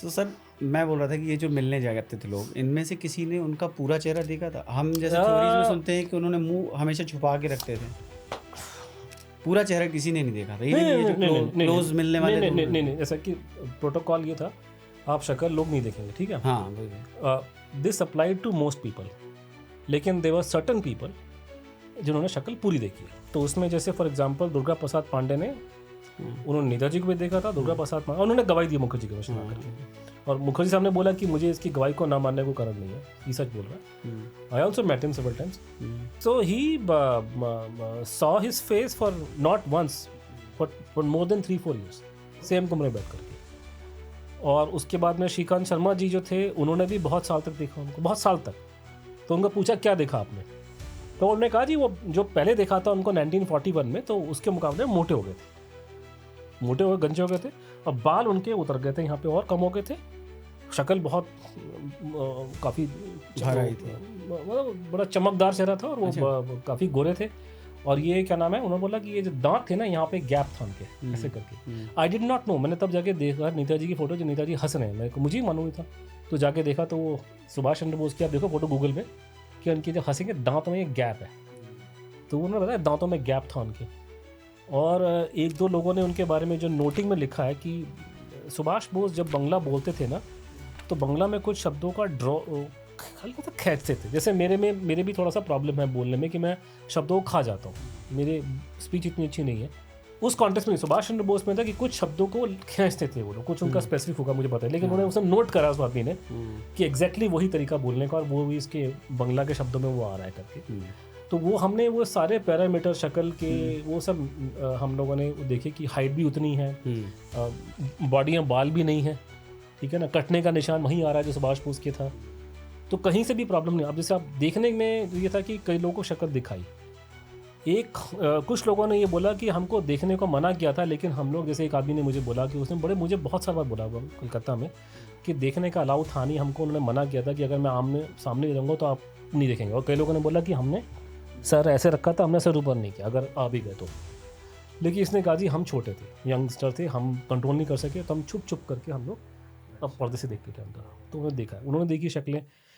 तो सर मैं बोल रहा था कि ये जो मिलने जाते थे लोग, इनमें से किसी ने उनका पूरा चेहरा देखा था? हम जैसे थ्योरीज में सुनते हैं कि उन्होंने मुंह हमेशा छुपा के रखते थे, पूरा चेहरा किसी ने नहीं देखा था। नहीं इवन ये नहीं जो नहीं नहीं नहीं क्लोज मिलने नहीं वाले नहीं लोग नहीं नहीं हैं। नहीं, ऐसा कि प्रोटोकॉल ये था, आप शक्ल लोग नहीं देखेंगे, ठीक है। हाँ वही। This applied to most people, लेकिन देवर सर्टन पीपल जिन्होंने शक्ल पूरी देखी है। तो उसमें जैसे फॉर एग्जांपल दुर्गा प्रसाद पांडे ने, उन्होंने नेताजी को भी देखा था, दुर्गा प्रसाद पांडे, उन्होंने गवाही दी मुखर्जी के वश में करके, और मुखर्जी साहब ने बोला कि मुझे इसकी गवाही को ना मानने को कारण नहीं है, ये सच बोल रहा है। I also met him several times, so he saw his face for not once for more than 3-4 years, same कमरे में बैठ करके। और उसके बाद में श्रीकांत शर्मा जी जो थे, उन्होंने भी बहुत साल तक देखा उनको, बहुत साल तक। तो उनको पूछा क्या देखा आपने, तो उन्होंने कहा जी वो जो पहले देखा था उनको 1941 में, तो उसके मुकाबले मोटे हो गए थे, मोटे हो गए, गंजे हो गए थे, और बाल उनके उतर गए थे यहाँ पे और कम हो गए थे, शक्ल बहुत काफ़ी मतलब बड़ा चमकदार चेहरा था, और वो काफ़ी गोरे थे। और ये क्या नाम है, उन्होंने बोला कि ये जो दांत थे ना, यहाँ पे गैप था उनके, ऐसे करके। आई डिड नॉट नो, मैंने तब जाके देखा नेताजी की फ़ोटो, जो नेताजी हंस रहे हैं, मेरे को मुझे ही मालूम नहीं था। तो जाके देखा तो वो सुभाष चंद्र बोस की, आप देखो फोटो गूगल पे, कि उनके जो हंसेंगे दांतों में एक गैप है, तो उन्होंने बताया दांतों में गैप था उनके। और 1-2 लोगों ने उनके बारे में जो नोटिंग में लिखा है कि सुभाष बोस जब बंगला बोलते थे ना, तो बंगला में कुछ शब्दों का हल्का सा खींचते थे। जैसे मेरे भी थोड़ा सा प्रॉब्लम है बोलने में, कि मैं शब्दों को खा जाता हूँ, मेरी स्पीच इतनी अच्छी नहीं है। उस कॉन्टेक्स्ट में सुभाष चंद्र बोस में था कि कुछ शब्दों को खींचते थे वो लोग, कुछ उनका स्पेसिफिक होगा मुझे पता है, लेकिन उन्होंने उसे नोट करा उस आदमी ने कि एग्जैक्टली वही तरीका बोलने का, और वो भी इसके बंगला के शब्दों में वो आ रहा है करके। तो वो हमने वो सारे पैरामीटर शक्ल के वो सब हम लोगों ने देखे कि हाइट भी उतनी है, बॉडी में बाल भी नहीं है, ठीक है ना, कटने का निशान वहीं आ रहा है जो सुभाष बोस के था, तो कहीं से भी प्रॉब्लम नहीं। अब जैसे आप देखने में ये था कि कई लोगों को शक्ल दिखाई, कुछ लोगों ने ये बोला कि हमको देखने को मना किया था, लेकिन हम लोग, जैसे एक आदमी ने मुझे बोला कि उसने मुझे बहुत सारा बार बोला कोलकाता में कि देखने का अलाउ था नहीं, हमको उन्होंने मना किया था कि अगर मैं आमने सामने रहूँगा तो आप नहीं देखेंगे। और कई लोगों ने बोला कि हमने सर ऐसे रखा था, हमने सर ऊपर नहीं किया अगर आ भी गए तो। लेकिन इसने कहा जी हम छोटे थे, यंगस्टर थे, हम कंट्रोल नहीं कर सके, तो हम छुप छुप करके हम लोग अब पर्दे से देखते थे अंदर। तो उन्होंने देखा, उन्होंने देखी शक्लें,